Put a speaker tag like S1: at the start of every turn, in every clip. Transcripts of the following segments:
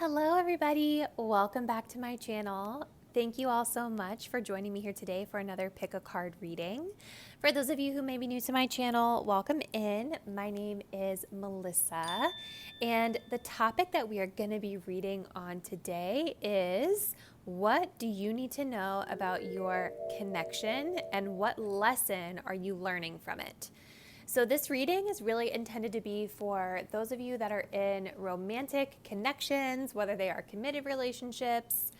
S1: Hello everybody, welcome back to my channel. Thank you all so much for joining me here today for another pick a card reading. For those of you who may be new to my channel, welcome in. My name is Melissa, and the topic that we are going to be reading on today is what do you need to know about your connection and what lesson are you learning from it? So this reading is really intended to be for those of you that are in romantic connections, whether they are committed relationships,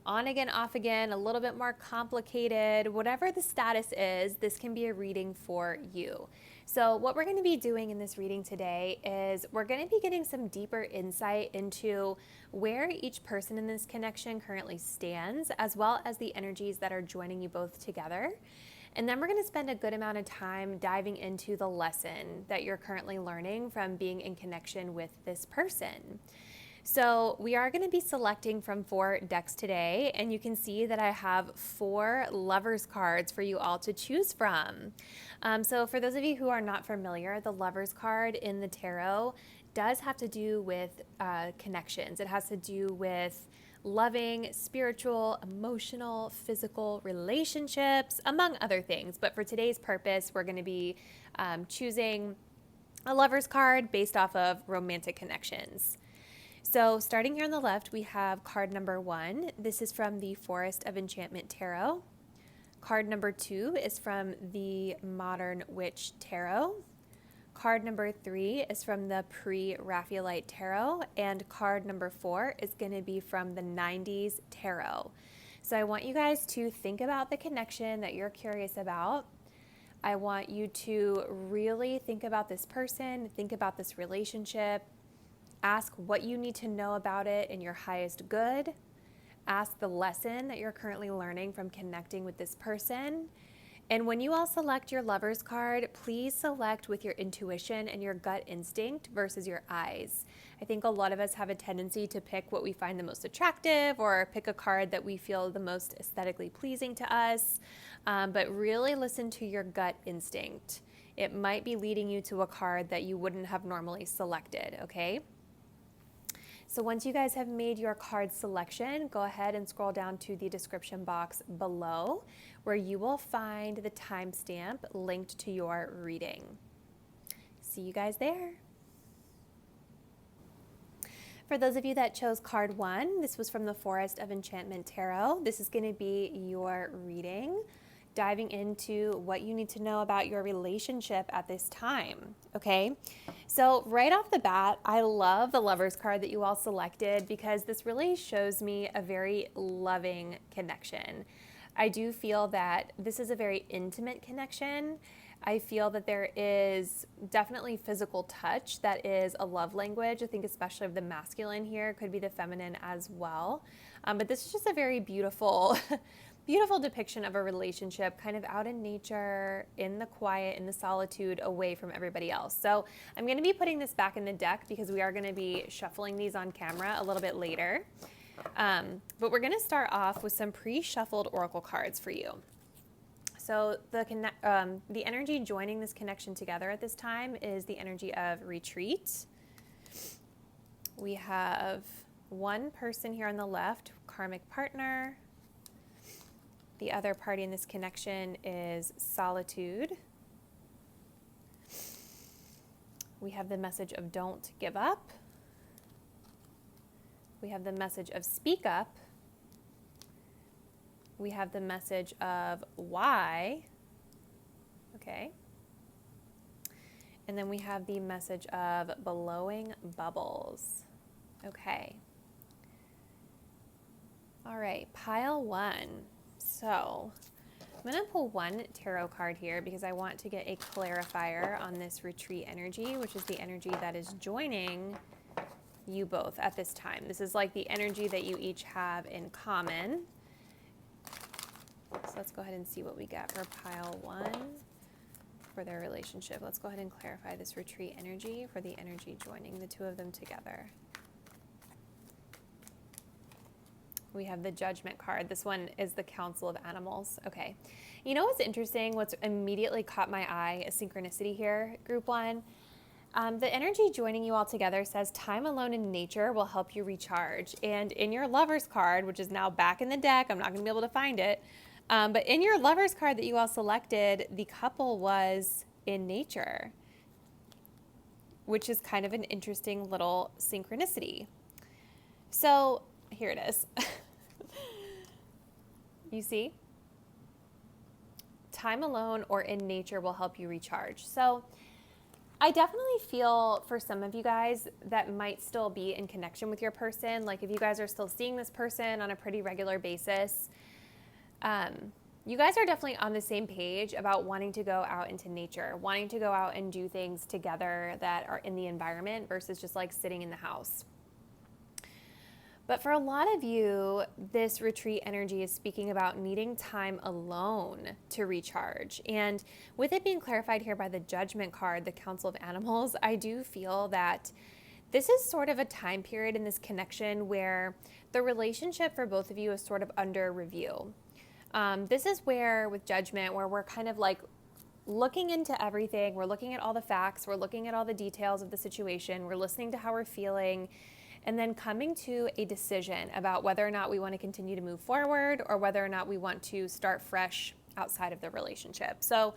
S1: on again, off again, a little bit more complicated, whatever the status is, this can be a reading for you. So what we're going to be doing in this reading today is we're going to be getting some deeper insight into where each person in this connection currently stands, as well as the energies that are joining you both together. And then we're going to spend a good amount of time diving into the lesson that you're currently learning from being in connection with this person. So we are going to be selecting from 4 decks today, and you can see that I have 4 lovers cards for you all to choose from. So for those of you who are not familiar, the lovers card in the tarot does have to do with connections. It has to do with loving, spiritual, emotional, physical relationships, among other things. But for today's purpose, we're going to be choosing a lover's card based off of romantic connections. So starting here on the left, we have card number 1. This is from the Forest of Enchantment Tarot. Card number 2 is from the Modern Witch Tarot. Card number 3 is from the Pre-Raphaelite Tarot, and card number 4 is going to be from the 90s Tarot. So I want you guys to think about the connection that you're curious about. I want you to really think about this person, think about this relationship, ask what you need to know about it in your highest good, ask the lesson that you're currently learning from connecting with this person. And when you all select your lover's card, please select with your intuition and your gut instinct versus your eyes. I think a lot of us have a tendency to pick what we find the most attractive or pick a card that we feel the most aesthetically pleasing to us, but really listen to your gut instinct. It might be leading you to a card that you wouldn't have normally selected, okay? So once you guys have made your card selection, go ahead and scroll down to the description box below where you will find the timestamp linked to your reading. See you guys there. For those of you that chose card 1, this was from the Forest of Enchantment Tarot. This is going to be your reading, diving into what you need to know about your relationship at this time, okay? So right off the bat, I love the lover's card that you all selected because this really shows me a very loving connection. I do feel that this is a very intimate connection. I feel that there is definitely physical touch that is a love language. I think especially of the masculine here, could be the feminine as well. But this is just a very beautiful beautiful depiction of a relationship kind of out in nature, in the quiet, in the solitude, away from everybody else. So I'm going to be putting this back in the deck because we are going to be shuffling these on camera a little bit later. But we're going to start off with some pre-shuffled oracle cards for you. So the energy joining this connection together at this time is the energy of retreat. We have one person here on the left, karmic partner. The other party in this connection is solitude. We have the message of don't give up. We have the message of speak up. We have the message of why. Okay. And then we have the message of blowing bubbles. Okay. All right, pile 1. So I'm going to pull one tarot card here because I want to get a clarifier on this retreat energy, which is the energy that is joining you both at this time. This is like the energy that you each have in common. So let's go ahead and see what we get for pile 1 for their relationship. Let's go ahead and clarify this retreat energy for the energy joining the two of them together. We have the Judgment card. This one is the Council of Animals. Okay. You know what's interesting? What's immediately caught my eye is synchronicity here, group 1. The energy joining you all together says time alone in nature will help you recharge. And in your Lover's card, which is now back in the deck, I'm not going to be able to find it, but in your Lover's card that you all selected, the couple was in nature, which is kind of an interesting little synchronicity. So here it is. You see? Time alone or in nature will help you recharge. So I definitely feel for some of you guys that might still be in connection with your person. Like if you guys are still seeing this person on a pretty regular basis, you guys are definitely on the same page about wanting to go out into nature, wanting to go out and do things together that are in the environment versus just like sitting in the house. But for a lot of you, this retreat energy is speaking about needing time alone to recharge. And with it being clarified here by the Judgment card, the Council of Animals, I do feel that this is sort of a time period in this connection where the relationship for both of you is sort of under review. This is where, with Judgment, where we're kind of like looking into everything. We're looking at all the facts. We're looking at all the details of the situation. We're listening to how we're feeling. And then coming to a decision about whether or not we want to continue to move forward or whether or not we want to start fresh outside of the relationship. So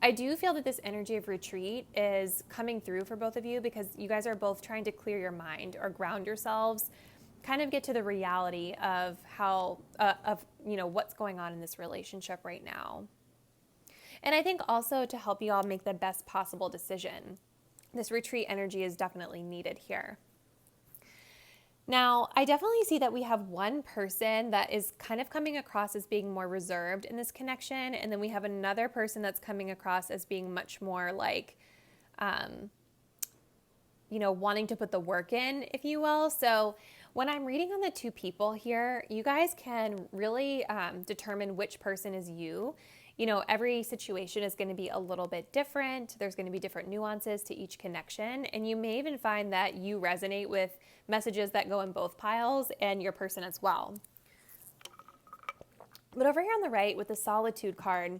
S1: I do feel that this energy of retreat is coming through for both of you because you guys are both trying to clear your mind or ground yourselves, kind of get to the reality of how, what's going on in this relationship right now. And I think also to help you all make the best possible decision, this retreat energy is definitely needed here. Now, I definitely see that we have one person that is kind of coming across as being more reserved in this connection, and then we have another person that's coming across as being much more like, wanting to put the work in, if you will. So when I'm reading on the two people here, you guys can really determine which person is you. Every situation is going to be a little bit different. There's going to be different nuances to each connection. And you may even find that you resonate with messages that go in both piles and your person as well. But over here on the right with the Solitude card,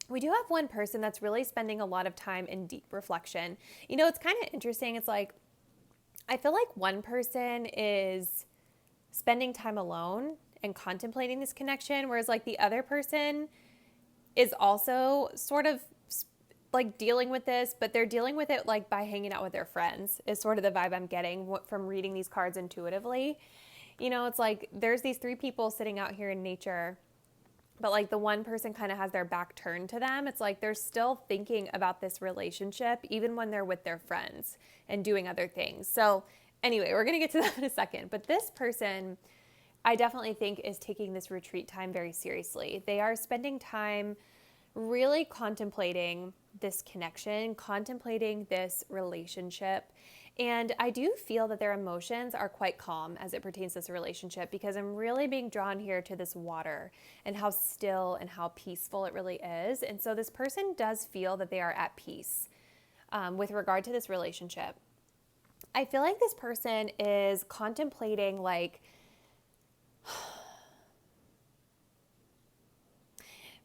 S1: we do have one person that's really spending a lot of time in deep reflection. It's kind of interesting. It's like, I feel like one person is spending time alone and contemplating this connection, whereas like the other person is also sort of like dealing with this, but they're dealing with it like by hanging out with their friends is sort of the vibe I'm getting from reading these cards intuitively. It's like there's these three people sitting out here in nature, but like the one person kind of has their back turned to them. It's like they're still thinking about this relationship even when they're with their friends and doing other things. So anyway, we're going to get to that in a second. But this person, I definitely think, is taking this retreat time very seriously. They are spending time really contemplating this connection, contemplating this relationship. And I do feel that their emotions are quite calm as it pertains to this relationship because I'm really being drawn here to this water and how still and how peaceful it really is. And so this person does feel that they are at peace with regard to this relationship. I feel like this person is contemplating like,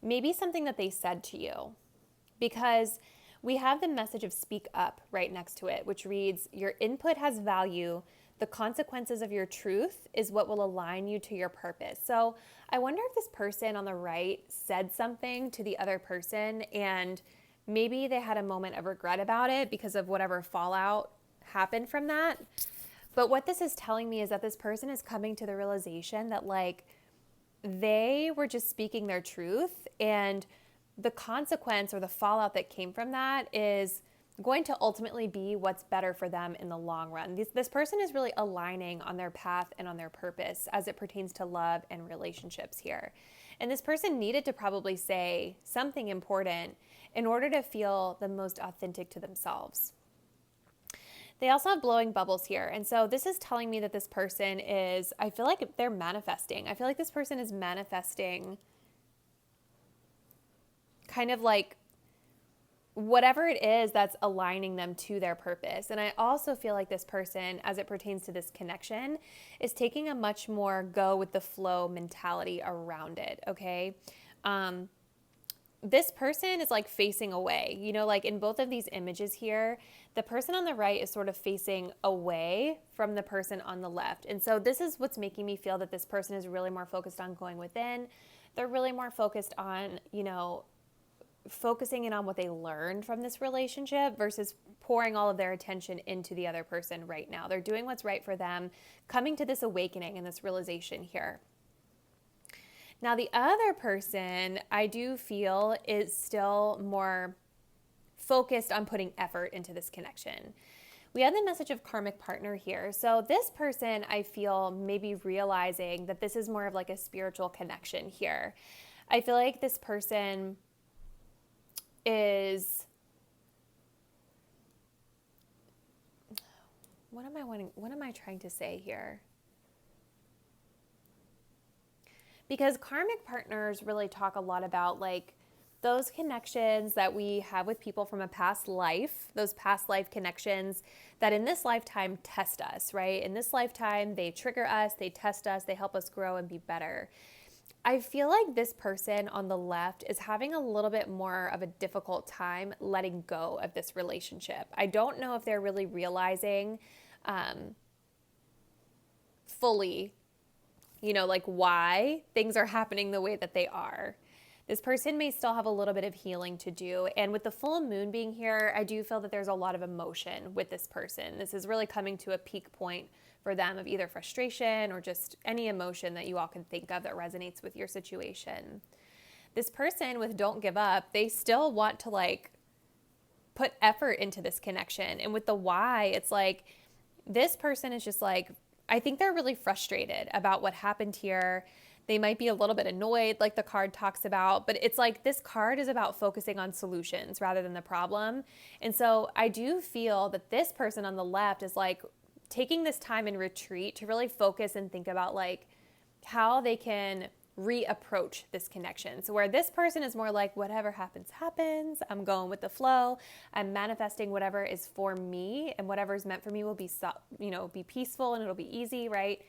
S1: maybe something that they said to you, because we have the message of speak up right next to it, which reads, your input has value. The consequences of your truth is what will align you to your purpose. So I wonder if this person on the right said something to the other person and maybe they had a moment of regret about it because of whatever fallout happened from that. But what this is telling me is that this person is coming to the realization that like, they were just speaking their truth, and the consequence or the fallout that came from that is going to ultimately be what's better for them in the long run. This person is really aligning on their path and on their purpose as it pertains to love and relationships here. And this person needed to probably say something important in order to feel the most authentic to themselves. They also have blowing bubbles here. And so this is telling me that this person is, I feel like they're manifesting. I feel like this person is manifesting kind of like whatever it is that's aligning them to their purpose. And I also feel like this person, as it pertains to this connection, is taking a much more go with the flow mentality around it, okay? this person is like facing away, you know, like in both of these images here, the person on the right is sort of facing away from the person on the left. And so this is what's making me feel that this person is really more focused on going within. They're really more focused on, you know, focusing in on what they learned from this relationship versus pouring all of their attention into the other person right now. They're doing what's right for them, coming to this awakening and this realization here. Now, the other person, I do feel, is still more focused on putting effort into this connection. We have the message of karmic partner here. So this person, I feel, maybe realizing that this is more of like a spiritual connection here. I feel like this person is, what am I trying to say here? Because karmic partners really talk a lot about like those connections that we have with people from a past life, those past life connections that in this lifetime test us, right? In this lifetime, they trigger us, they test us, they help us grow and be better. I feel like this person on the left is having a little bit more of a difficult time letting go of this relationship. I don't know if they're really realizing fully, you know, like why things are happening the way that they are. This person may still have a little bit of healing to do. And with the full moon being here, I do feel that there's a lot of emotion with this person. This is really coming to a peak point for them of either frustration or just any emotion that you all can think of that resonates with your situation. This person with don't give up, they still want to like put effort into this connection. And with the why, it's like this person is just like, I think they're really frustrated about what happened here. They might be a little bit annoyed, like the card talks about, but it's like this card is about focusing on solutions rather than the problem. And so I do feel that this person on the left is like taking this time in retreat to really focus and think about like how they can reapproach this connection. So where this person is more like whatever happens, happens. I'm going with the flow. I'm manifesting whatever is for me, and whatever is meant for me will be, be peaceful and it'll be easy, right?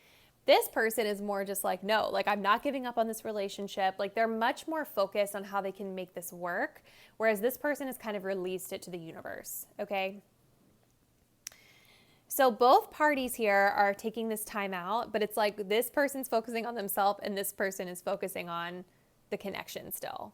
S1: This person is more just like, no, like I'm not giving up on this relationship. Like they're much more focused on how they can make this work. Whereas this person has kind of released it to the universe. Okay. So both parties here are taking this time out, but it's like this person's focusing on themselves and this person is focusing on the connection still.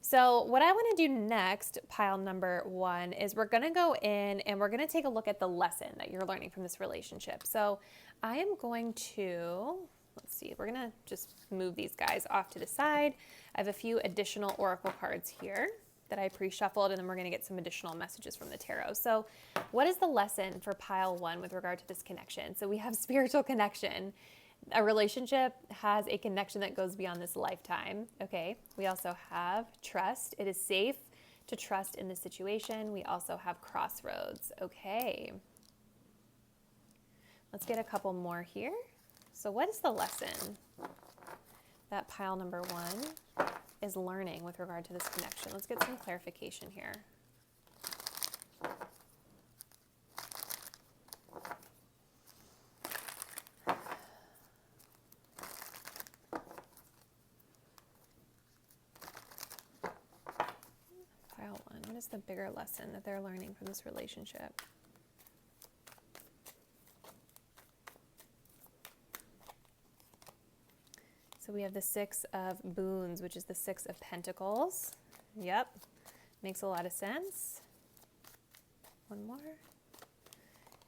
S1: So what I want to do next, pile number 1, is we're going to go in and we're going to take a look at the lesson that you're learning from this relationship. So I am going to, let's see, we're going to just move these guys off to the side. I have a few additional oracle cards here that I pre-shuffled, and then we're going to get some additional messages from the tarot. So what is the lesson for pile 1 with regard to this connection? So we have spiritual connection. A relationship has a connection that goes beyond this lifetime. Okay. We also have trust. It is safe to trust in this situation. We also have crossroads. Okay. Let's get a couple more here. So what is the lesson that pile number 1 is learning with regard to this connection? Let's get some clarification here. Pile 1, what is the bigger lesson that they're learning from this relationship? So we have the 6 of boons, which is the 6 of pentacles. Yep, makes a lot of sense. One more.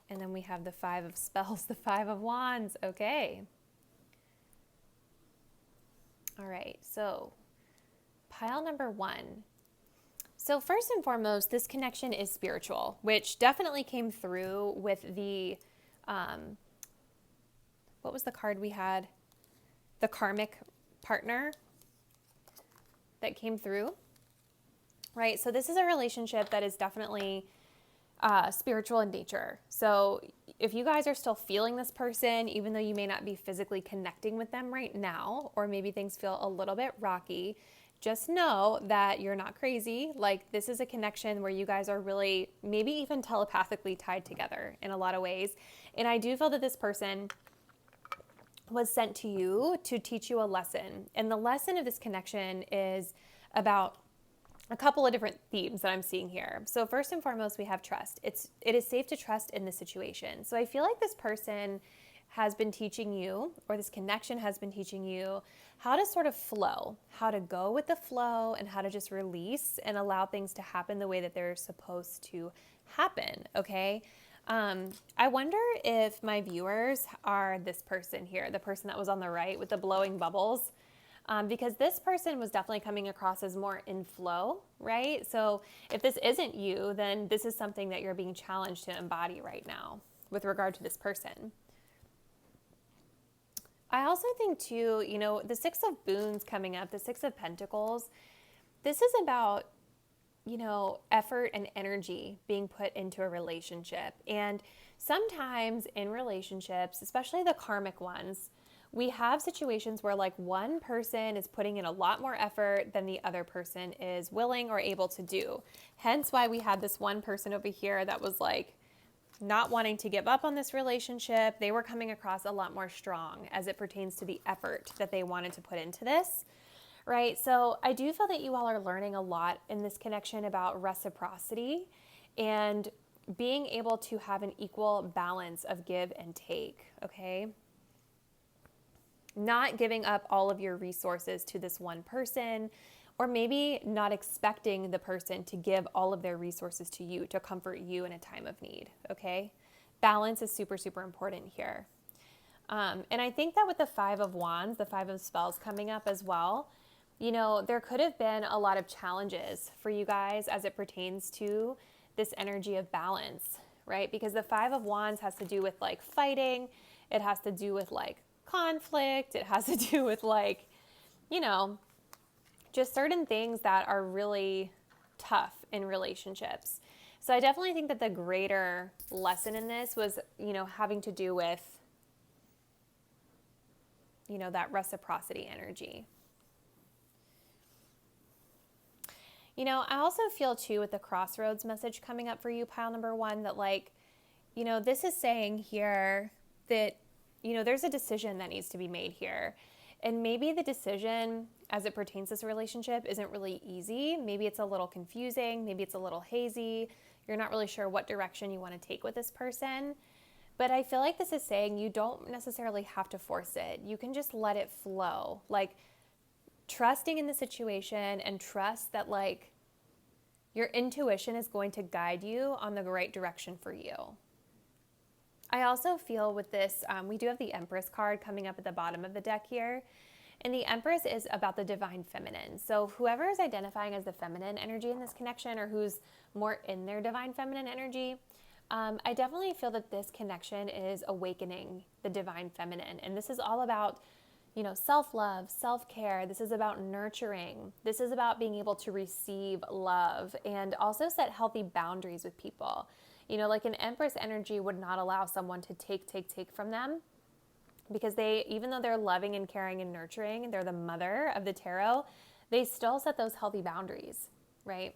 S1: And then we have the 5 of spells, the 5 of wands. Okay. All right, so pile number 1. So first and foremost, this connection is spiritual, which definitely came through with the, what was the card we had? The karmic partner that came through, right? So this is a relationship that is definitely spiritual in nature. So if you guys are still feeling this person, even though you may not be physically connecting with them right now, or maybe things feel a little bit rocky, just know that you're not crazy. Like this is a connection where you guys are really maybe even telepathically tied together in a lot of ways. And I do feel that this person was sent to you to teach you a lesson. And the lesson of this connection is about a couple of different themes that I'm seeing here. So first and foremost, we have trust. It is safe to trust in this situation. So I feel like this person has been teaching you, or this connection has been teaching you, how to sort of flow, how to go with the flow, and how to just release and allow things to happen the way that they're supposed to happen, okay? I wonder if my viewers are this person here, the person that was on the right with the blowing bubbles. Because this person was definitely coming across as more in flow, right? So if this isn't you, then this is something that you're being challenged to embody right now with regard to this person. I also think too, the Six of Boons coming up, the Six of Pentacles, this is about, effort and energy being put into a relationship. And sometimes in relationships, especially the karmic ones, we have situations where like one person is putting in a lot more effort than the other person is willing or able to do. Hence why we had this one person over here that was like not wanting to give up on this relationship. They were coming across a lot more strong as it pertains to the effort that they wanted to put into this, right? So I do feel that you all are learning a lot in this connection about reciprocity and being able to have an equal balance of give and take, okay? Not giving up all of your resources to this one person, or maybe not expecting the person to give all of their resources to you to comfort you in a time of need, okay? Balance is super, super important here. And I think that with the Five of Wands, the Five of Spells coming up as well, there could have been a lot of challenges for you guys as it pertains to this energy of balance, right? Because the Five of Wands has to do with like fighting. It has to do with like conflict. It has to do with like, just certain things that are really tough in relationships. So I definitely think that the greater lesson in this was, having to do with, that reciprocity energy. I also feel too with the crossroads message coming up for you, pile number one, that like, this is saying here that there's a decision that needs to be made here. And maybe the decision as it pertains to this relationship isn't really easy. Maybe it's a little confusing. Maybe it's a little hazy. You're not really sure what direction you want to take with this person. But I feel like this is saying you don't necessarily have to force it. You can just let it flow. Like trusting in the situation and trust that like your intuition is going to guide you on the right direction for you. I also feel with this, we do have the Empress card coming up at the bottom of the deck here. And the Empress is about the divine feminine. So whoever is identifying as the feminine energy in this connection, or who's more in their divine feminine energy, I definitely feel that this connection is awakening the divine feminine. And this is all about, self-love, self-care. This is about nurturing. This is about being able to receive love and also set healthy boundaries with people. Like an Empress energy would not allow someone to take from them, because even though they're loving and caring and nurturing, they're the mother of the tarot, they still set those healthy boundaries, right?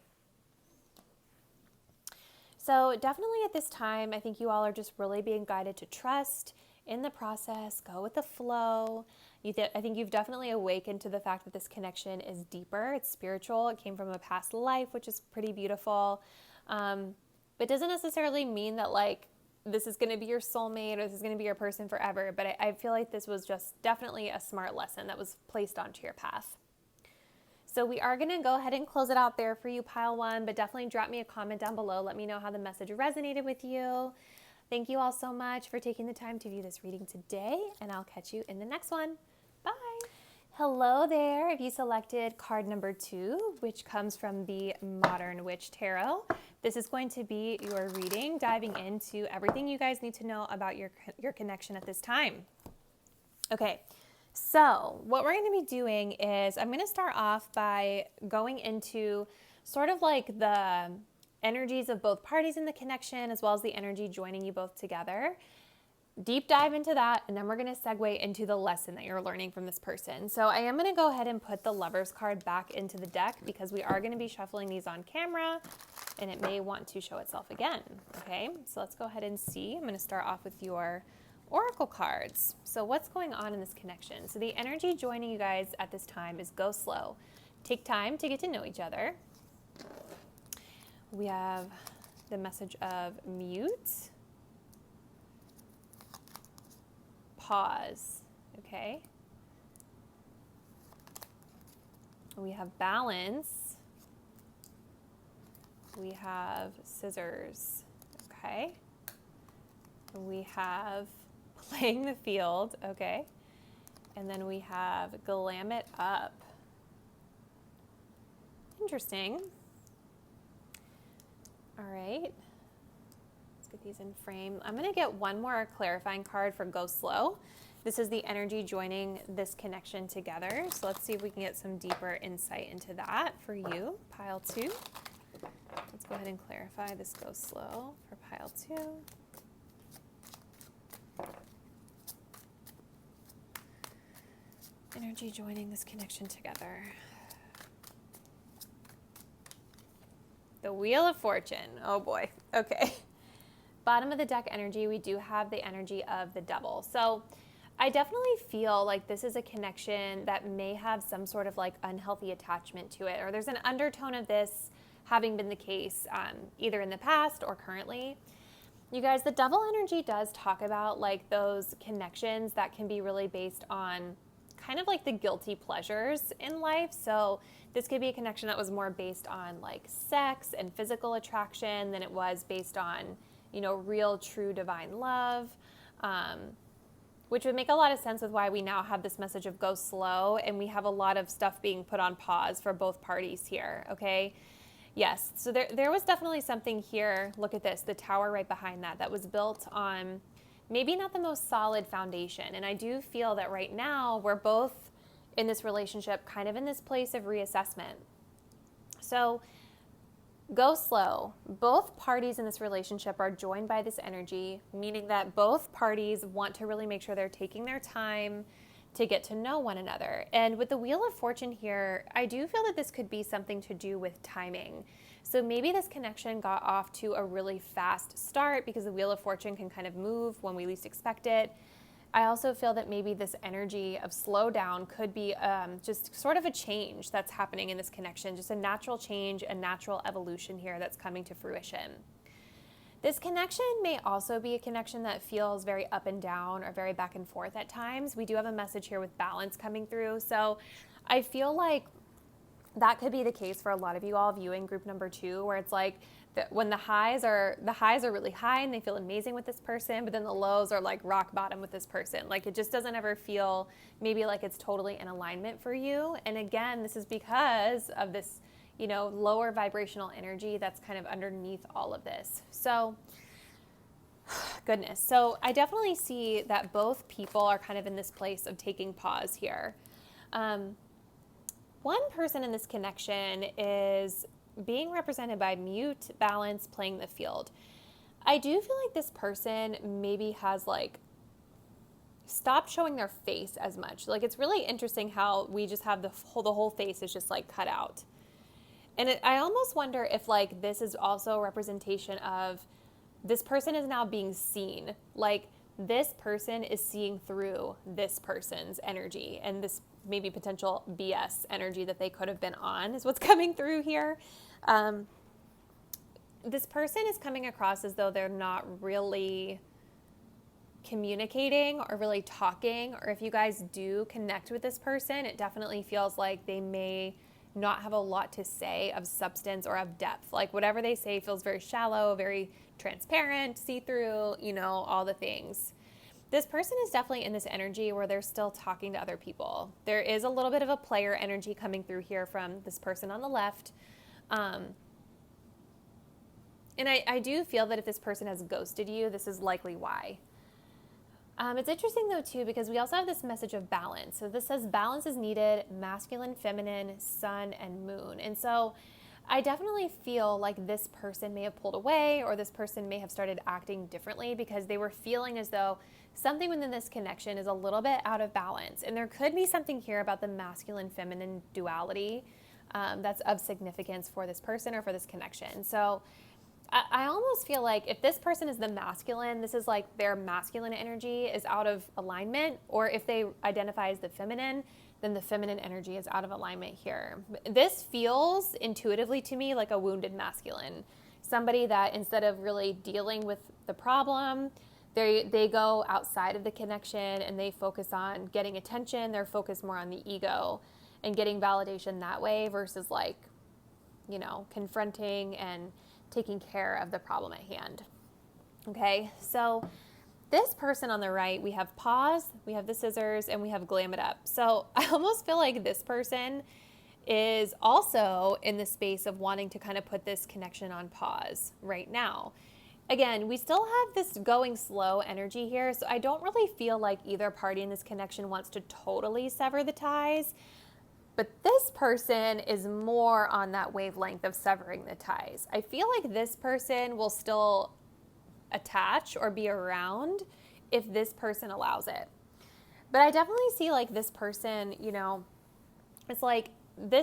S1: So definitely at this time, I think you all are just really being guided to trust in the process, go with the flow. I think you've definitely awakened to the fact that this connection is deeper, it's spiritual, it came from a past life, which is pretty beautiful. But doesn't necessarily mean that like this is going to be your soulmate or this is going to be your person forever. But I feel like this was just definitely a smart lesson that was placed onto your path. So we are going to go ahead and close it out there for you, pile one, but definitely drop me a comment down below. Let me know how the message resonated with you. Thank you all so much for taking the time to view this reading today, and I'll catch you in the next one. Bye. Hello there. If you selected card number 2, which comes from the Modern Witch Tarot, this is going to be your reading, diving into everything you guys need to know about your connection at this time. Okay, so what we're going to be doing is I'm going to start off by going into sort of like the energies of both parties in the connection, as well as the energy joining you both together. Deep dive into that, and then we're going to segue into the lesson that you're learning from this person. So I am going to go ahead and put the Lovers card back into the deck because we are going to be shuffling these on camera, and it may want to show itself again. Okay, so let's go ahead and see. I'm going to start off with your Oracle cards. So what's going on in this connection? So the energy joining you guys at this time is go slow. Take time to get to know each other. We have the message of mute, pause, okay? We have balance. We have scissors, okay? We have playing the field, okay? And then we have glam it up. Interesting. All right, let's get these in frame. I'm gonna get one more clarifying card for Go Slow. This is the energy joining this connection together. So let's see if we can get some deeper insight into that for you, pile 2. Let's go ahead and clarify this Go Slow for pile 2. Energy joining this connection together. The Wheel of Fortune. Oh boy. Okay. Bottom of the deck energy, we do have the energy of the Devil. So I definitely feel like this is a connection that may have some sort of like unhealthy attachment to it, or there's an undertone of this having been the case either in the past or currently. You guys, the Devil energy does talk about like those connections that can be really based on kind of like the guilty pleasures in life. So this could be a connection that was more based on like sex and physical attraction than it was based on, you know, real, true, divine love, which would make a lot of sense with why we now have this message of go slow, and we have a lot of stuff being put on pause for both parties here, okay? Yes, so there was definitely something here. Look at this, the tower right behind that was built on maybe not the most solid foundation. And I do feel that right now we're both in this relationship kind of in this place of reassessment. So go slow. Both parties in this relationship are joined by this energy, meaning that both parties want to really make sure they're taking their time to get to know one another. And with the Wheel of Fortune here, I do feel that this could be something to do with timing. So maybe this connection got off to a really fast start because the Wheel of Fortune can kind of move when we least expect it. I also feel that maybe this energy of slowdown could be just sort of a change that's happening in this connection, just a natural change, a natural evolution here that's coming to fruition. This connection may also be a connection that feels very up and down or very back and forth at times. We do have a message here with balance coming through. So I feel like that could be the case for a lot of you all viewing group number 2, where it's like when the highs are really high and they feel amazing with this person, but then the lows are like rock bottom with this person. Like it just doesn't ever feel maybe like it's totally in alignment for you. And again, this is because of this, you know, lower vibrational energy that's kind of underneath all of this. So goodness. So I definitely see that both people are kind of in this place of taking pause here. One person in this connection is being represented by mute, balance, playing the field. I do feel like this person maybe has like stopped showing their face as much. Like it's really interesting how we just have the whole face is just like cut out. And I almost wonder if like this is also a representation of this person is now being seen. Like this person is seeing through this person's energy, and this maybe potential BS energy that they could have been on is what's coming through here. This person is coming across as though they're not really communicating or really talking, or if you guys do connect with this person, it definitely feels like they may not have a lot to say of substance or of depth. Like whatever they say feels very shallow, very transparent, see-through, you know, all the things. This person is definitely in this energy where they're still talking to other people. There is a little bit of a player energy coming through here from this person on the left. And I do feel that if this person has ghosted you, this is likely why. It's interesting though too, because we also have this message of balance. So this says balance is needed, masculine, feminine, sun, and moon. And so I definitely feel like this person may have pulled away, or this person may have started acting differently because they were feeling as though something within this connection is a little bit out of balance. And there could be something here about the masculine, feminine duality that's of significance for this person or for this connection. So I almost feel like if this person is the masculine, this is like their masculine energy is out of alignment, or if they identify as the feminine, then the feminine energy is out of alignment here. This feels intuitively to me like a wounded masculine. somebody that instead of really dealing with the problem, they go outside of the connection and they focus on getting attention. They're focused more on the ego and getting validation that way versus like, you know, confronting and taking care of the problem at hand. Okay, so this person on the right, we have pause, we have the scissors, and we have glam it up. So I almost feel like this person is also in the space of wanting to kind of put this connection on pause right now. Again, we still have this going slow energy here, so I don't really feel like either party in this connection wants to totally sever the ties, but this person is more on that wavelength of severing the ties. I feel like this person will still attach or be around if this person allows it. But I definitely see like this person, you know, it's like the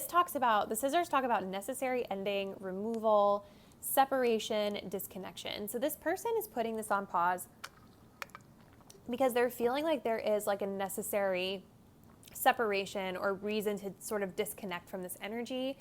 S1: scissors talk about necessary ending, removal, separation, disconnection. So this person is putting this on pause because they're feeling like there is like a necessary separation or reason to sort of disconnect from this energy.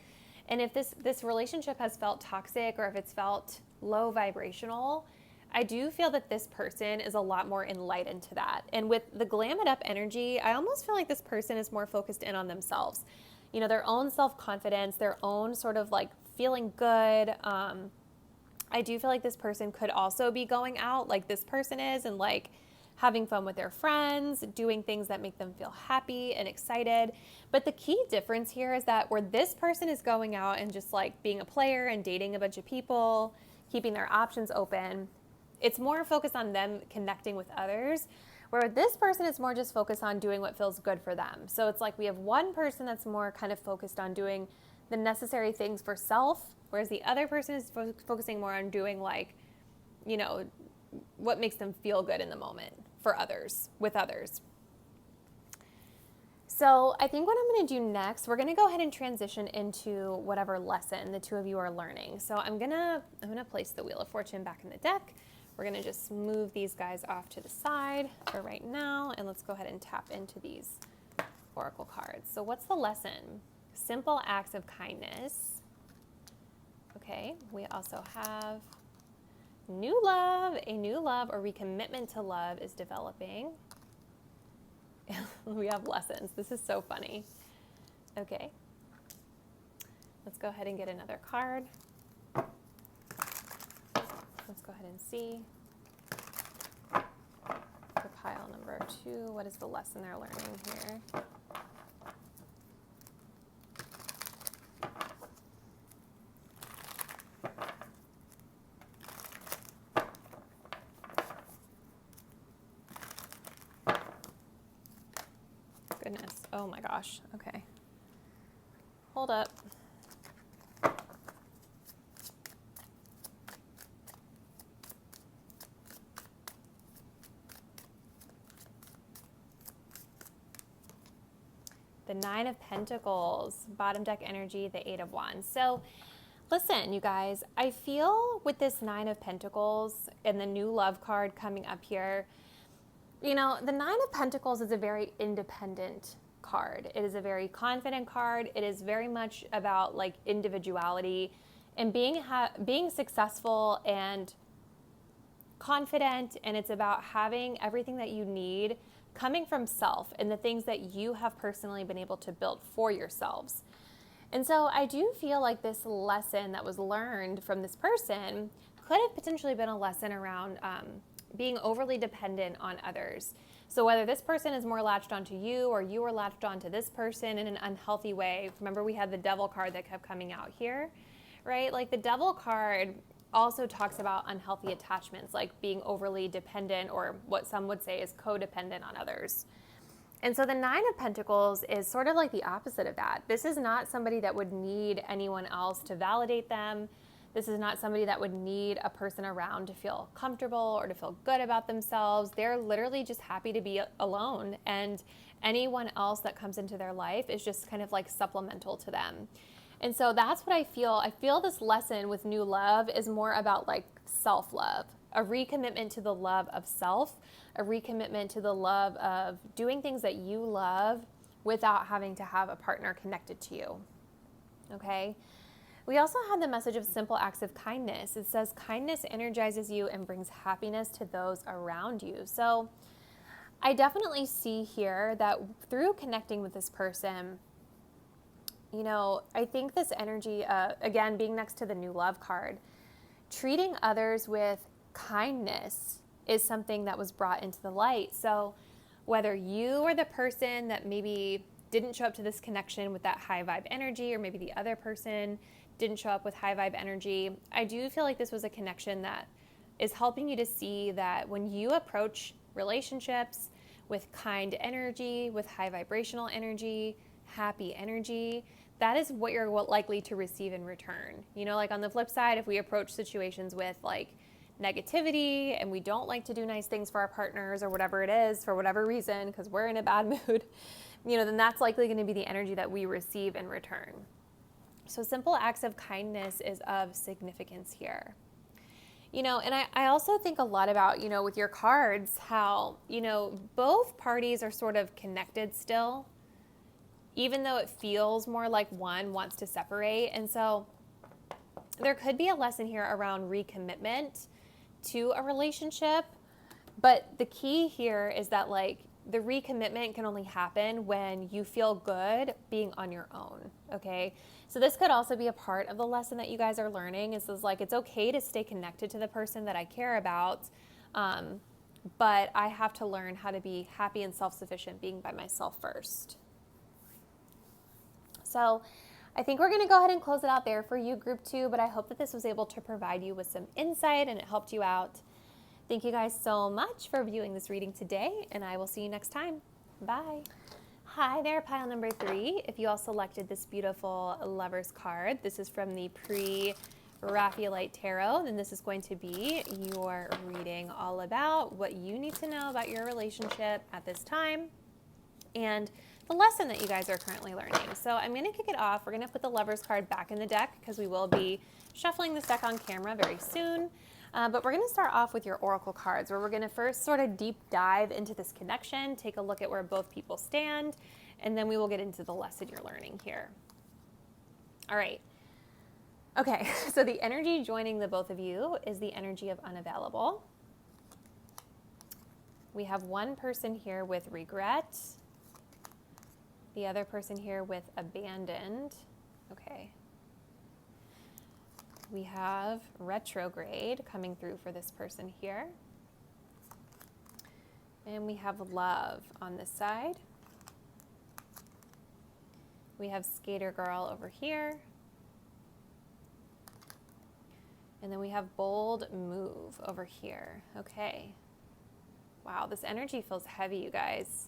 S1: And if this relationship has felt toxic or if it's felt low vibrational, I do feel that this person is a lot more enlightened to that. And with the glam it up energy, I almost feel like this person is more focused in on themselves. You know, their own self-confidence, their own sort of like feeling good. I do feel like this person could also be going out like this person is and like having fun with their friends, doing things that make them feel happy and excited. But the key difference here is that where this person is going out and just like being a player and dating a bunch of people, keeping their options open, it's more focused on them connecting with others, where this person is more just focused on doing what feels good for them. So it's like we have one person that's more kind of focused on doing the necessary things for self, whereas the other person is focusing more on doing like, you know, what makes them feel good in the moment for others, with others. So I think what I'm going to do next, we're going to go ahead and transition into whatever lesson the two of you are learning. So I'm going to place the Wheel of Fortune back in the deck. We're going to just move these guys off to the side for right now, and let's go ahead and tap into these oracle cards. So what's the lesson? Simple acts of kindness. Okay, we also have new love. A new love or recommitment to love is developing. We have lessons. This is so funny. Okay, let's go ahead and get another card. Let's go ahead and see. For pile number 2, what is the lesson they're learning here? Goodness. Oh my gosh. Okay. Hold up. The Nine of Pentacles, bottom deck energy, the Eight of Wands. So listen, you guys, I feel with this Nine of Pentacles and the new love card coming up here, you know, the Nine of Pentacles is a very independent card. It is a very confident card. It is very much about like individuality and being successful and confident, and it's about having everything that you need coming from self and the things that you have personally been able to build for yourselves. And so I do feel like this lesson that was learned from this person could have potentially been a lesson around being overly dependent on others. So whether this person is more latched onto you or you are latched onto this person in an unhealthy way. Remember, we had the Devil card that kept coming out here, right? Like the Devil card also talks about unhealthy attachments, like being overly dependent, or what some would say is codependent on others. And so the Nine of Pentacles is sort of like the opposite of that. This is not somebody that would need anyone else to validate them. This is not somebody that would need a person around to feel comfortable or to feel good about themselves. They're literally just happy to be alone, and anyone else that comes into their life is just kind of like supplemental to them. And so that's what I feel. I feel this lesson with new love is more about like self-love, a recommitment to the love of self, a recommitment to the love of doing things that you love without having to have a partner connected to you. Okay? We also had the message of simple acts of kindness. It says kindness energizes you and brings happiness to those around you. So I definitely see here that through connecting with this person, you know, I think this energy, again, being next to the new love card, treating others with kindness is something that was brought into the light. So whether you or the person that maybe didn't show up to this connection with that high vibe energy, or maybe the other person didn't show up with high vibe energy, I do feel like this was a connection that is helping you to see that when you approach relationships with kind energy, with high vibrational energy, happy energy, that is what you're likely to receive in return. You know, like on the flip side, if we approach situations with like negativity and we don't like to do nice things for our partners or whatever it is, for whatever reason, because we're in a bad mood, you know, then that's likely going to be the energy that we receive in return. So simple acts of kindness is of significance here. You know, and I also think a lot about, you know, with your cards, how, you know, both parties are sort of connected still, even though it feels more like one wants to separate. And so there could be a lesson here around recommitment to a relationship. But the key here is that like the recommitment can only happen when you feel good being on your own. Okay. So this could also be a part of the lesson that you guys are learning. Is like, it's okay to stay connected to the person that I care about. But I have to learn how to be happy and self-sufficient being by myself first. So I think we're going to go ahead and close it out there for you, group 2, but I hope that this was able to provide you with some insight and it helped you out. Thank you guys so much for viewing this reading today, and I will see you next time. Bye. Hi there, pile number 3. If you all selected this beautiful Lovers card, this is from the pre-Raphaelite Tarot, then this is going to be your reading all about what you need to know about your relationship at this time and the lesson that you guys are currently learning. So I'm going to kick it off. We're going to put the Lovers card back in the deck because we will be shuffling this deck on camera very soon. But we're going to start off with your Oracle cards, where we're going to first sort of deep dive into this connection, take a look at where both people stand, and then we will get into the lesson you're learning here. All right. Okay, so the energy joining the both of you is the energy of unavailable. We have one person here with regret. The other person here with abandoned. Okay. We have retrograde coming through for this person here. And we have love on this side. We have skater girl over here. And then we have bold move over here. Okay. Wow, this energy feels heavy, you guys.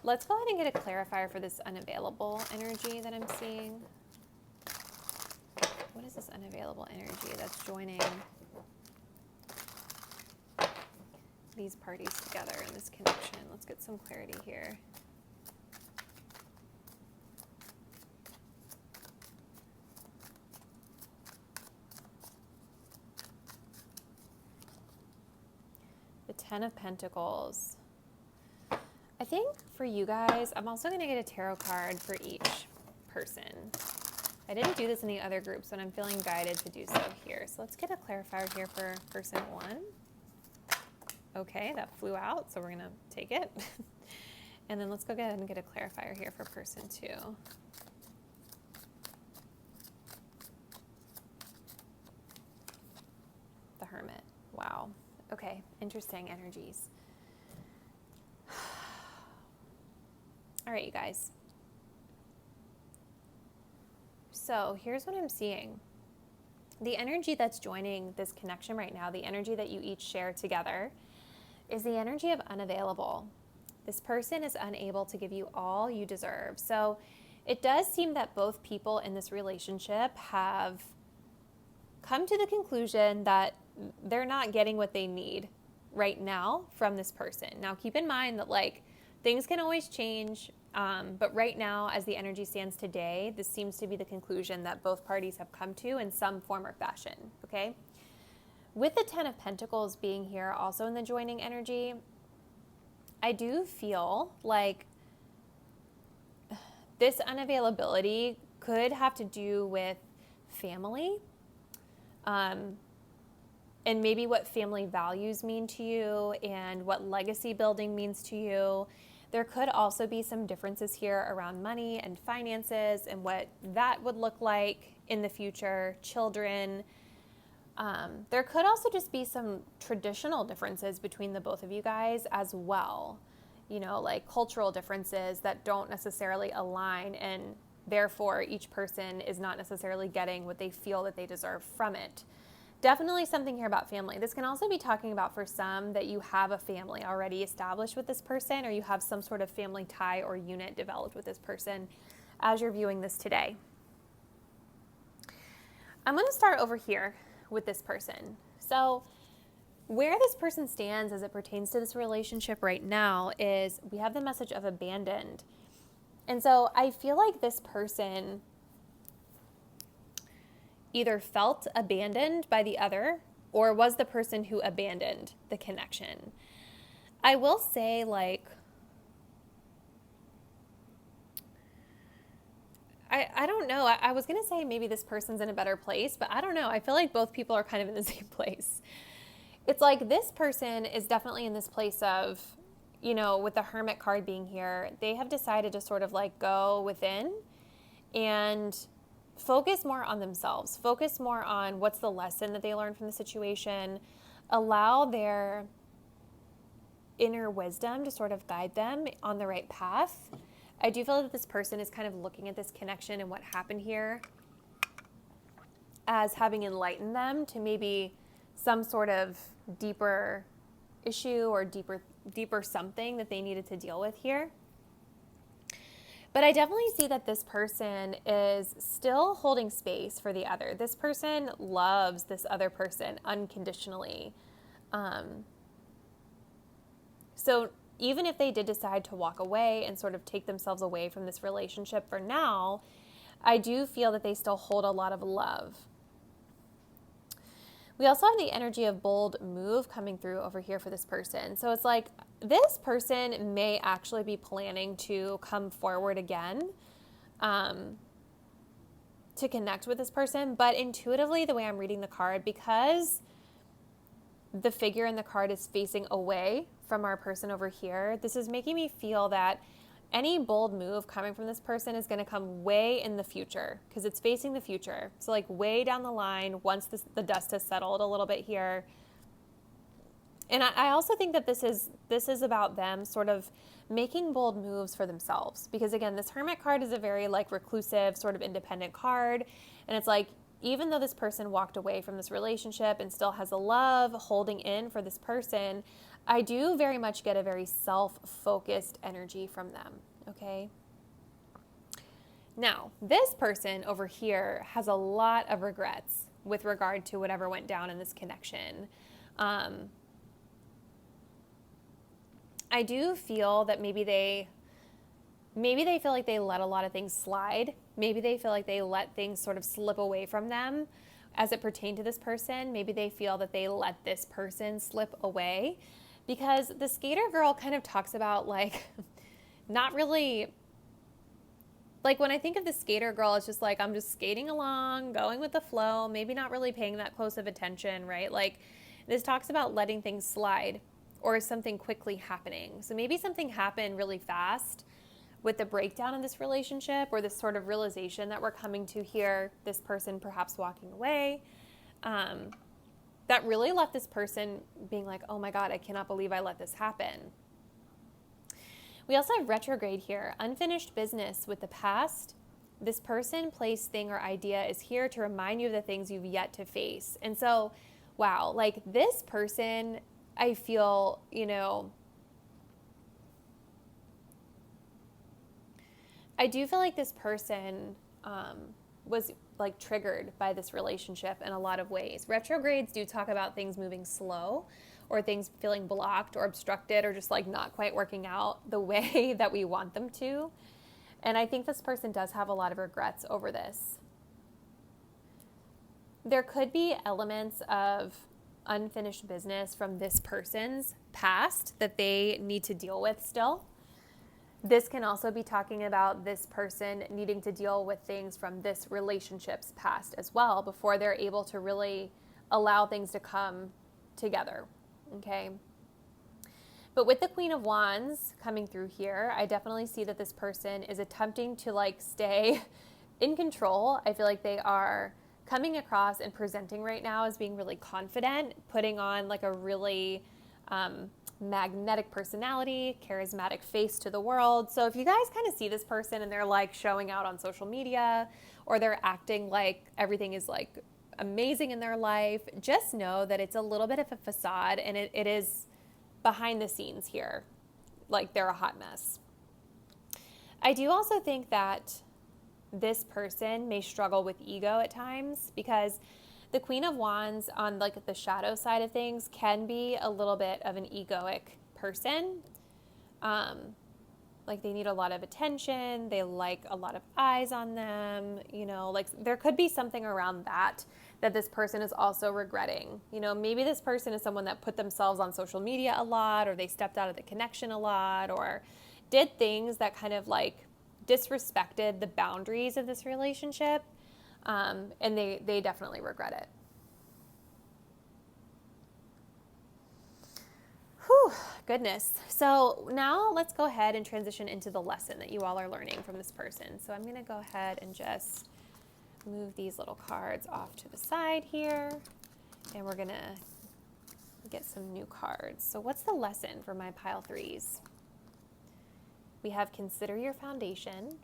S1: Let's go ahead and get a clarifier for this unavailable energy that I'm seeing. What is this unavailable energy that's joining these parties together in this connection? Let's get some clarity here. The Ten of Pentacles. I think for you guys, I'm also going to get a tarot card for each person. I didn't do this in the other groups, but I'm feeling guided to do so here. So let's get a clarifier here for person 1. Okay, that flew out, so we're going to take it. And then let's go ahead and get a clarifier here for person 2. The Hermit. Wow. Okay, interesting energies. All right, you guys. So here's what I'm seeing. The energy that's joining this connection right now, the energy that you each share together, is the energy of unavailable. This person is unable to give you all you deserve. So it does seem that both people in this relationship have come to the conclusion that they're not getting what they need right now from this person. Now, keep in mind that like things can always change. But right now, as the energy stands today, this seems to be the conclusion that both parties have come to in some form or fashion, okay? With the Ten of Pentacles being here also in the joining energy, I do feel like this unavailability could have to do with family, and maybe what family values mean to you and what legacy building means to you. There could also be some differences here around money and finances and what that would look like in the future, children. There could also just be some traditional differences between the both of you guys as well. Like cultural differences that don't necessarily align, and therefore each person is not necessarily getting what they feel that they deserve from it. Definitely something here about family. This can also be talking about for some that you have a family already established with this person, or you have some sort of family tie or unit developed with this person as you're viewing this today. I'm going to start over here with this person. So where this person stands as it pertains to this relationship right now is we have the message of abandoned. And so I feel like this person either felt abandoned by the other or was the person who abandoned the connection. I will say, like, I don't know. I was going to say maybe this person's in a better place, but I don't know. I feel like both people are kind of in the same place. It's like this person is definitely in this place of, with the Hermit card being here, they have decided to sort of like go within and focus more on themselves, focus more on what's the lesson that they learned from the situation, allow their inner wisdom to sort of guide them on the right path. I do feel that this person is kind of looking at this connection and what happened here as having enlightened them to maybe some sort of deeper issue or deeper something that they needed to deal with here. But I definitely see that this person is still holding space for the other. This person loves this other person unconditionally. So even if they did decide to walk away and sort of take themselves away from this relationship for now, I do feel that they still hold a lot of love. We also have the energy of bold move coming through over here for this person. So it's like this person may actually be planning to come forward again to connect with this person. But intuitively, the way I'm reading the card, because the figure in the card is facing away from our person over here, this is making me feel that any bold move coming from this person is going to come way in the future because it's facing the future. So like way down the line, once the dust has settled a little bit here. And I also think that this is about them sort of making bold moves for themselves. Because again, this Hermit card is a very like reclusive, sort of independent card. And it's like, even though this person walked away from this relationship and still has a love holding in for this person, I do very much get a very self-focused energy from them, okay? Now, this person over here has a lot of regrets with regard to whatever went down in this connection. I do feel that maybe they feel like they let a lot of things slide. Maybe they feel like they let things sort of slip away from them as it pertained to this person. Maybe they feel that they let this person slip away. Because the skater girl kind of talks about like, not really, like when I think of the skater girl, it's just like, I'm just skating along, going with the flow, maybe not really paying that close of attention, right? Like this talks about letting things slide or something quickly happening. So maybe something happened really fast with the breakdown of this relationship or this sort of realization that we're coming to here, this person perhaps walking away, that really left this person being like, oh my God, I cannot believe I let this happen. We also have retrograde here, unfinished business with the past. This person, place, thing, or idea is here to remind you of the things you've yet to face. And so, wow, like this person, I feel, I do feel like this person was like triggered by this relationship in a lot of ways. Retrogrades do talk about things moving slow or things feeling blocked or obstructed or just like not quite working out the way that we want them to. And I think this person does have a lot of regrets over this. There could be elements of unfinished business from this person's past that they need to deal with still. This can also be talking about this person needing to deal with things from this relationship's past as well before they're able to really allow things to come together, okay? But with the Queen of Wands coming through here, I definitely see that this person is attempting to like stay in control. I feel like they are coming across and presenting right now as being really confident, putting on like a really magnetic personality, charismatic face to the world. So if you guys kind of see this person and they're like showing out on social media or they're acting like everything is like amazing in their life, just know that it's a little bit of a facade and it is behind the scenes here. Like they're a hot mess. I do also think that this person may struggle with ego at times because the Queen of Wands on like the shadow side of things can be a little bit of an egoic person. Like they need a lot of attention. They like a lot of eyes on them. You know, like there could be something around that this person is also regretting. You know, maybe this person is someone that put themselves on social media a lot, or they stepped out of the connection a lot, or did things that kind of like disrespected the boundaries of this relationship. And they definitely regret it. Whew, goodness. So now let's go ahead and transition into the lesson that you all are learning from this person. So I'm going to go ahead and just move these little cards off to the side here. And we're going to get some new cards. So what's the lesson for my pile threes? We have consider your foundation.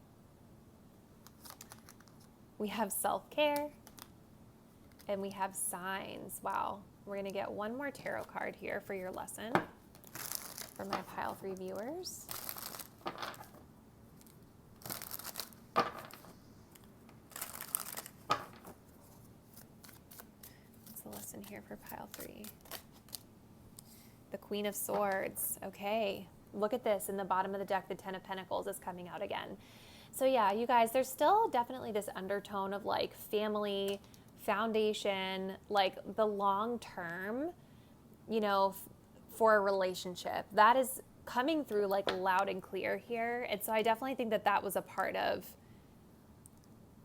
S1: We have self-care. And we have signs. Wow. We're going to get one more tarot card here for your lesson for my pile three viewers. What's the lesson here for pile three? The Queen of Swords. Okay. Look at this. In the bottom of the deck, the Ten of Pentacles is coming out again. So yeah, you guys, there's still definitely this undertone of like family, foundation, like the long term, you know, for a relationship. That is coming through like loud and clear here. And so I definitely think that that was a part of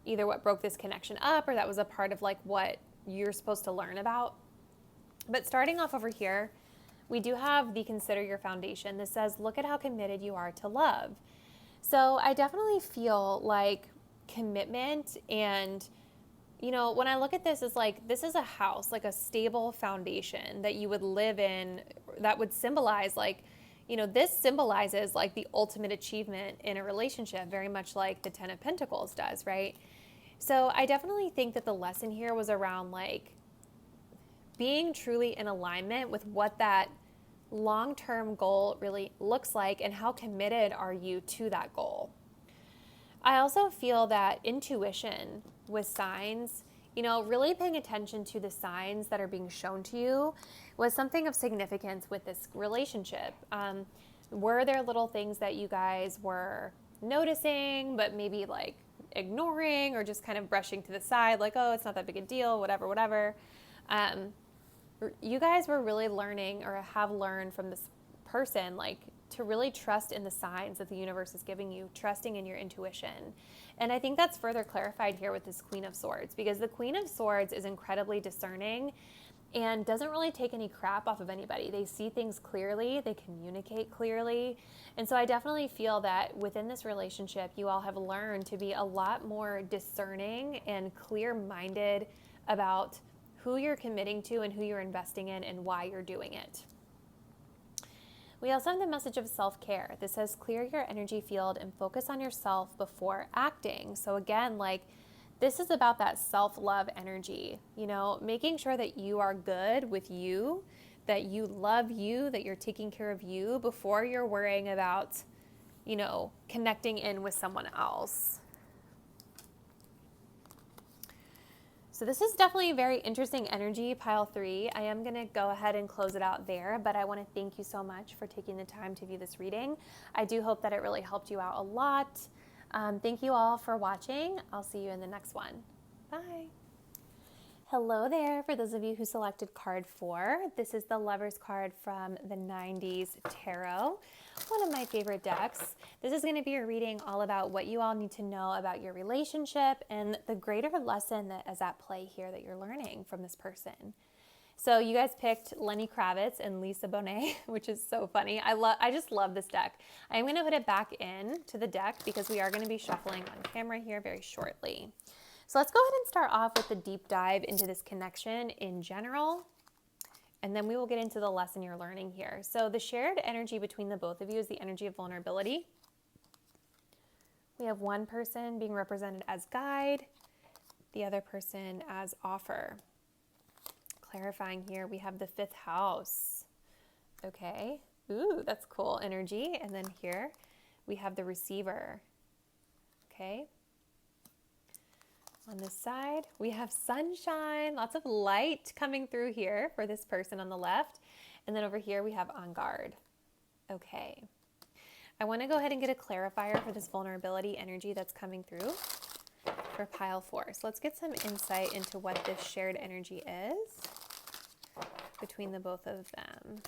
S1: either what broke this connection up or that was a part of like what you're supposed to learn about. But starting off over here, we do have the consider your foundation. This says, look at how committed you are to love. So I definitely feel like commitment and, you know, when I look at this, it's like, this is a house, like a stable foundation that you would live in that would symbolize like, you know, this symbolizes like the ultimate achievement in a relationship, very much like the Ten of Pentacles does, right? So I definitely think that the lesson here was around like being truly in alignment with what that long-term goal really looks like and how committed are you to that goal. I also feel that intuition with signs, you know, really paying attention to the signs that are being shown to you was something of significance with this relationship. Were there little things that you guys were noticing, but maybe like ignoring or just kind of brushing to the side, like, oh, it's not that big a deal, whatever. You guys were really learning or have learned from this person, like to really trust in the signs that the universe is giving you, trusting in your intuition. And I think that's further clarified here with this Queen of Swords, because the Queen of Swords is incredibly discerning and doesn't really take any crap off of anybody. They see things clearly, they communicate clearly. And so I definitely feel that within this relationship, you all have learned to be a lot more discerning and clear-minded about who you're committing to and who you're investing in and why you're doing it. We also have the message of self-care. This says, clear your energy field and focus on yourself before acting. So again, like this is about that self-love energy, you know, making sure that you are good with you, that you love you, that you're taking care of you before you're worrying about, you know, connecting in with someone else. So this is definitely a very interesting energy, pile 3. I am going to go ahead and close it out there, but I want to thank you so much for taking the time to view this reading. I do hope that it really helped you out a lot. Thank you all for watching. I'll see you in the next one. Bye. Hello there, for those of you who selected card 4. This is the Lover's card from the 90s Tarot, one of my favorite decks. This is going to be a reading all about what you all need to know about your relationship and the greater lesson that is at play here that you're learning from this person. So you guys picked Lenny Kravitz and Lisa Bonet, which is so funny. I just love this deck. I'm going to put it back in to the deck because we are going to be shuffling on camera here very shortly. So let's go ahead and start off with the deep dive into this connection in general, and then we will get into the lesson you're learning here. So the shared energy between the both of you is the energy of vulnerability. We have one person being represented as guide, the other person as offer. Clarifying here, we have the 5th house. Okay, ooh, that's cool energy. And then here we have the receiver. Okay. On this side, we have sunshine, lots of light coming through here for this person on the left. And then over here we have on guard. Okay. I want to go ahead and get a clarifier for this vulnerability energy that's coming through for pile 4. So let's get some insight into what this shared energy is between the both of them.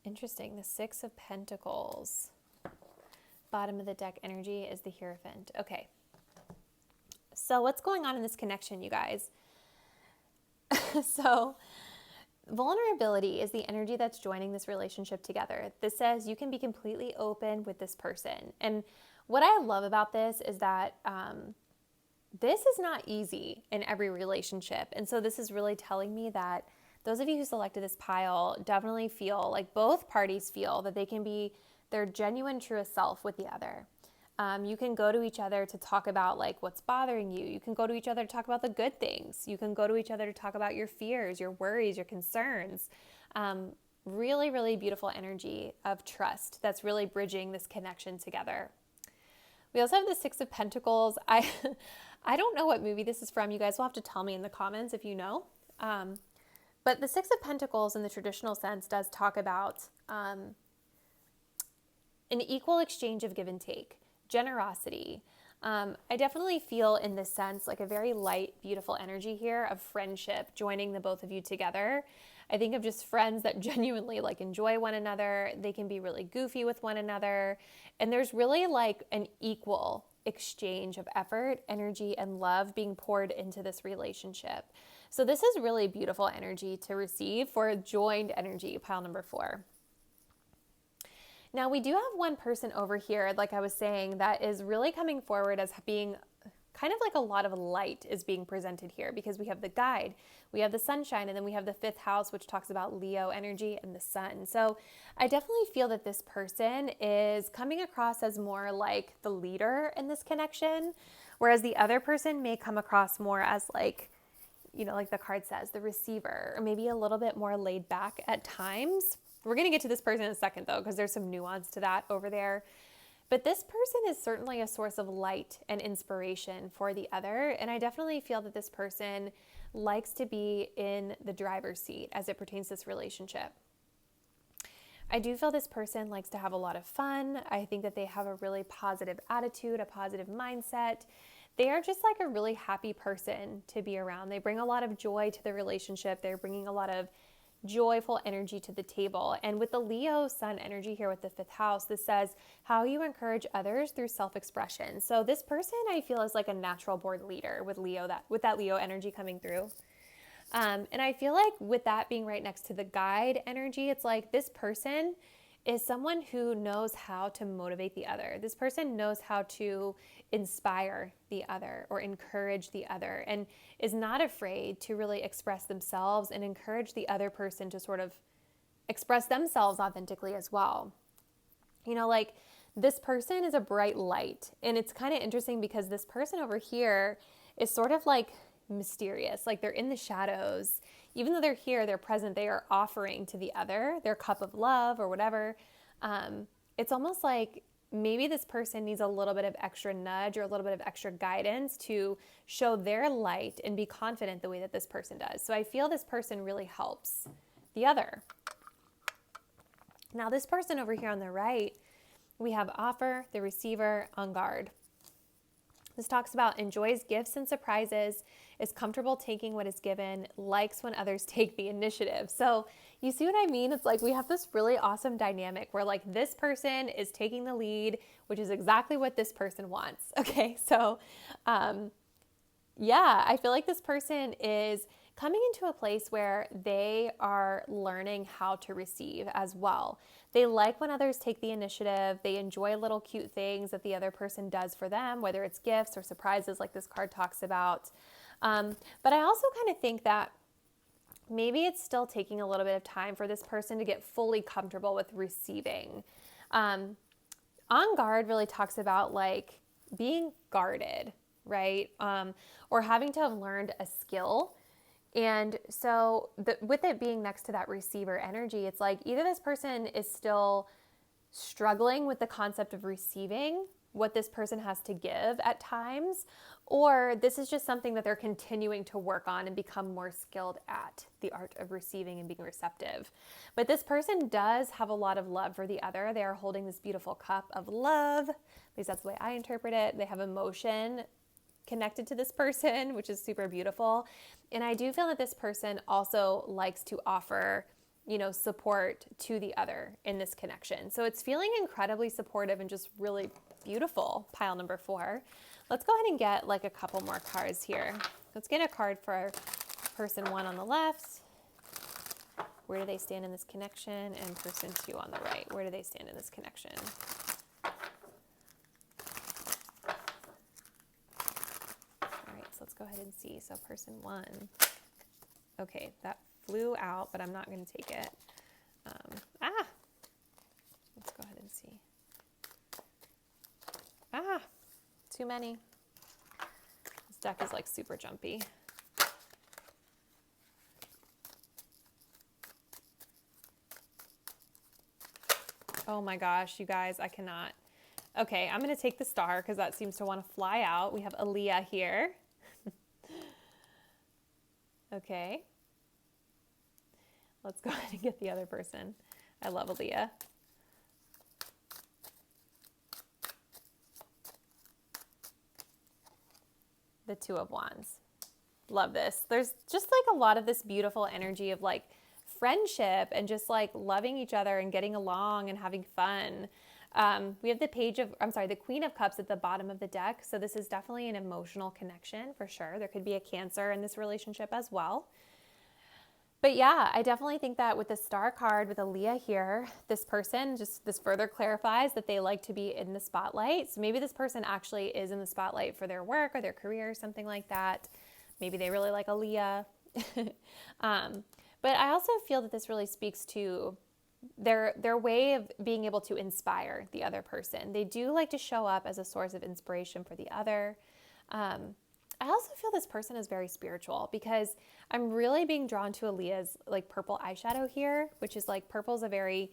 S1: Interesting, the 6 of Pentacles. Bottom of the deck energy is the Hierophant. Okay, so what's going on in this connection, you guys? So vulnerability is the energy that's joining this relationship together. This says you can be completely open with this person. And what I love about this is that this is not easy in every relationship. And so this is really telling me that those of you who selected this pile definitely feel like both parties feel that they can be their genuine, truest self with the other. You can go to each other to talk about like what's bothering you. You can go to each other to talk about the good things. You can go to each other to talk about your fears, your worries, your concerns. Really, really beautiful energy of trust that's really bridging this connection together. We also have the 6 of Pentacles. I don't know what movie this is from. You guys will have to tell me in the comments if you know. But the 6 of Pentacles in the traditional sense does talk about an equal exchange of give and take, generosity. I definitely feel in this sense like a very light, beautiful energy here of friendship joining the both of you together. I think of just friends that genuinely like enjoy one another. They can be really goofy with one another. And there's really like an equal exchange of effort, energy, and love being poured into this relationship. So this is really beautiful energy to receive for joined energy, pile number 4. Now we do have one person over here, like I was saying, that is really coming forward as being kind of like a lot of light is being presented here because we have the guide, we have the sunshine, and then we have the 5th house, which talks about Leo energy and the sun. So I definitely feel that this person is coming across as more like the leader in this connection, whereas the other person may come across more as like, you know, like the card says, the receiver, or maybe a little bit more laid back at times. We're going to get to this person in a second though, because there's some nuance to that over there. But this person is certainly a source of light and inspiration for the other. And I definitely feel that this person likes to be in the driver's seat as it pertains to this relationship. I do feel this person likes to have a lot of fun. I think that they have a really positive attitude, a positive mindset. They are just like a really happy person to be around. They bring a lot of joy to the relationship. They're bringing a lot of joyful energy to the table. And with the Leo sun energy here with the 5th house, this says how you encourage others through self-expression. So this person I feel is like a natural born leader with that Leo energy coming through. And I feel like with that being right next to the guide energy, it's like this person is someone who knows how to motivate the other. This person knows how to inspire the other or encourage the other and is not afraid to really express themselves and encourage the other person to sort of express themselves authentically as well. You know, like this person is a bright light, and it's kind of interesting because this person over here is sort of like mysterious, like they're in the shadows. Even though they're here, they're present, they are offering to the other their cup of love or whatever. It's almost like maybe this person needs a little bit of extra nudge or a little bit of extra guidance to show their light and be confident the way that this person does. So I feel this person really helps the other. Now this person over here on the right, we have offer, the receiver, on guard. This talks about enjoys gifts and surprises, is comfortable taking what is given, likes when others take the initiative. So you see what I mean? It's like we have this really awesome dynamic where like this person is taking the lead, which is exactly what this person wants. Okay, so yeah, I feel like this person is coming into a place where they are learning how to receive as well. They like when others take the initiative. They enjoy little cute things that the other person does for them, whether it's gifts or surprises like this card talks about. But I also kind of think that maybe it's still taking a little bit of time for this person to get fully comfortable with receiving. On guard really talks about like being guarded, right? Or having to have learned a skill. And so with it being next to that receiver energy, it's like either this person is still struggling with the concept of receiving what this person has to give at times, or this is just something that they're continuing to work on and become more skilled at, the art of receiving and being receptive. But this person does have a lot of love for the other. They are holding this beautiful cup of love, at least that's the way I interpret it. They have emotion connected to this person, which is super beautiful. And I do feel that this person also likes to offer, support to the other in this connection. So it's feeling incredibly supportive and just really beautiful, pile number 4. Let's go ahead and get like a couple more cards here. Let's get a card for person 1 on the left. Where do they stand in this connection? And person 2 on the right. Where do they stand in this connection? Let's go ahead and see. So person 1. Okay, that flew out, but I'm not going to take it. Let's go ahead and see. Too many. This deck is like super jumpy. Oh my gosh, you guys, I cannot. Okay, I'm going to take the star because that seems to want to fly out. We have Aaliyah here. Okay. Let's go ahead and get the other person. I love Aaliyah. The 2 of Wands. Love this. There's just like a lot of this beautiful energy of like friendship and just like loving each other and getting along and having fun. We have the Queen of Cups at the bottom of the deck. So this is definitely an emotional connection for sure. There could be a Cancer in this relationship as well. But yeah, I definitely think that with the Star card with Aaliyah here, this person, just this further clarifies that they like to be in the spotlight. So maybe this person actually is in the spotlight for their work or their career or something like that. Maybe they really like Aaliyah. But I also feel that this really speaks to their way of being able to inspire the other person. They do like to show up as a source of inspiration for the other. I also feel this person is very spiritual because I'm really being drawn to Aaliyah's like purple eyeshadow here, which is like purple's a very,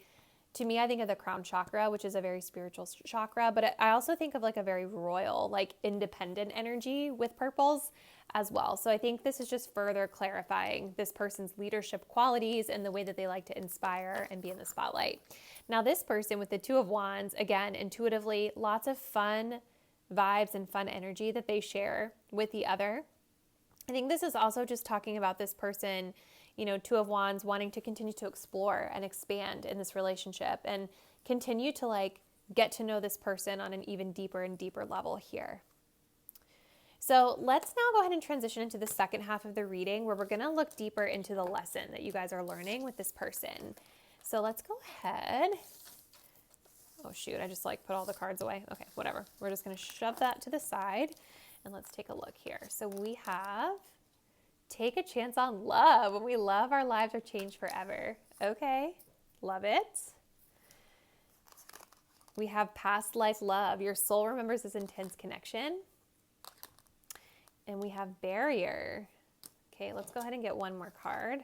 S1: to me, I think of the crown chakra, which is a very spiritual chakra, but I also think of like a very royal, like independent energy with purples as well. So I think this is just further clarifying this person's leadership qualities and the way that they like to inspire and be in the spotlight. Now this person with the 2 of Wands, again, intuitively, lots of fun vibes and fun energy that they share with the other. I think this is also just talking about this person, 2 of Wands wanting to continue to explore and expand in this relationship and continue to like get to know this person on an even deeper and deeper level here. So let's now go ahead and transition into the second half of the reading where we're going to look deeper into the lesson that you guys are learning with this person. So let's go ahead. Oh shoot, I just like put all the cards away. Okay, whatever. We're just going to shove that to the side and let's take a look here. So we have take a chance on love. When we love, our lives are changed forever. Okay, love it. We have past life love. Your soul remembers this intense connection. And we have barrier. Okay, let's go ahead and get one more card.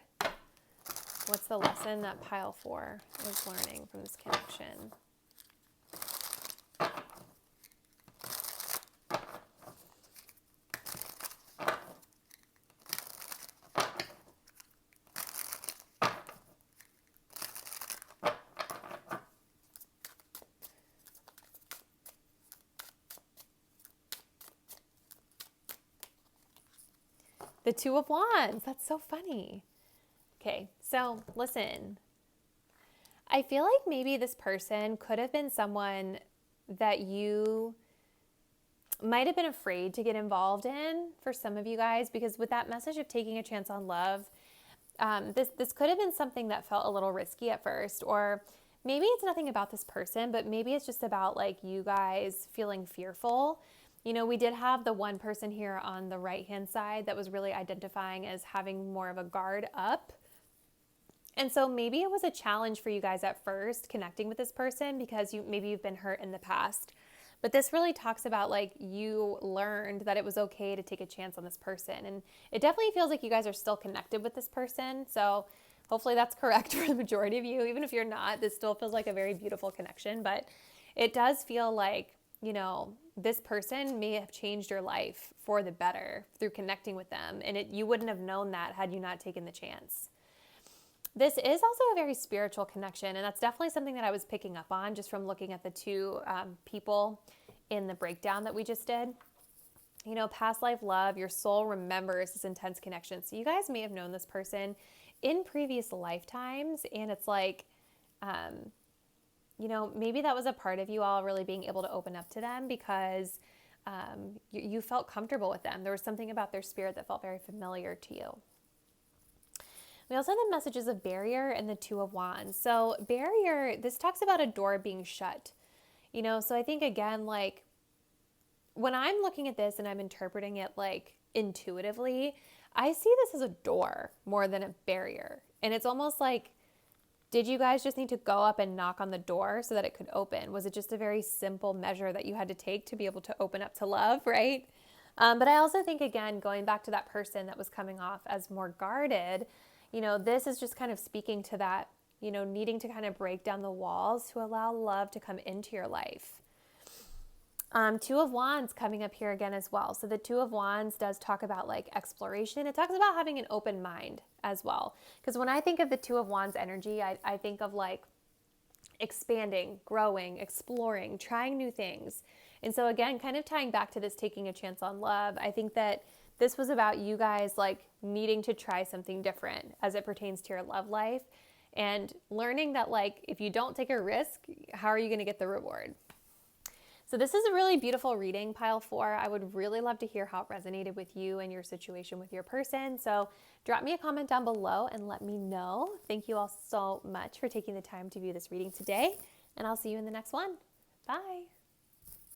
S1: What's the lesson that pile 4 is learning from this connection? The Two of Wands. That's so funny. Okay, so listen. I feel like maybe this person could have been someone that you might have been afraid to get involved in for some of you guys, because with that message of taking a chance on love, this could have been something that felt a little risky at first, or maybe it's nothing about this person, but maybe it's just about like you guys feeling fearful. You know, we did have the one person here on the right-hand side that was really identifying as having more of a guard up. And so maybe it was a challenge for you guys at first connecting with this person because maybe you've been hurt in the past. But this really talks about like you learned that it was okay to take a chance on this person. And it definitely feels like you guys are still connected with this person. So hopefully that's correct for the majority of you. Even if you're not, this still feels like a very beautiful connection. But it does feel like, you know, this person may have changed your life for the better through connecting with them. And you wouldn't have known that had you not taken the chance. This is also a very spiritual connection, and that's definitely something that I was picking up on just from looking at the two people in the breakdown that we just did. You know, past life love, your soul remembers this intense connection. So you guys may have known this person in previous lifetimes, and it's like, you know, maybe that was a part of you all really being able to open up to them because you felt comfortable with them. There was something about their spirit that felt very familiar to you. We also have the messages of barrier and the Two of Wands. So barrier, this talks about a door being shut. You know, so I think again, like when I'm looking at this and I'm interpreting it like intuitively, I see this as a door more than a barrier. And it's almost like, did you guys just need to go up and knock on the door so that it could open? Was it just a very simple measure that you had to take to be able to open up to love, right? But I also think, again, going back to that person that was coming off as more guarded, you know, this is just kind of speaking to that, you know, needing to kind of break down the walls to allow love to come into your life. Two of Wands coming up here again as well. So the Two of Wands does talk about like exploration. It talks about having an open mind as well. Because when I think of the Two of Wands energy, I think of like expanding, growing, exploring, trying new things. And so again, kind of tying back to this taking a chance on love, I think that this was about you guys like needing to try something different as it pertains to your love life and learning that like if you don't take a risk, how are you going to get the reward? So this is a really beautiful reading, Pile 4. I would really love to hear how it resonated with you and your situation with your person. So drop me a comment down below and let me know. Thank you all so much for taking the time to view this reading today, and I'll see you in the next one. Bye.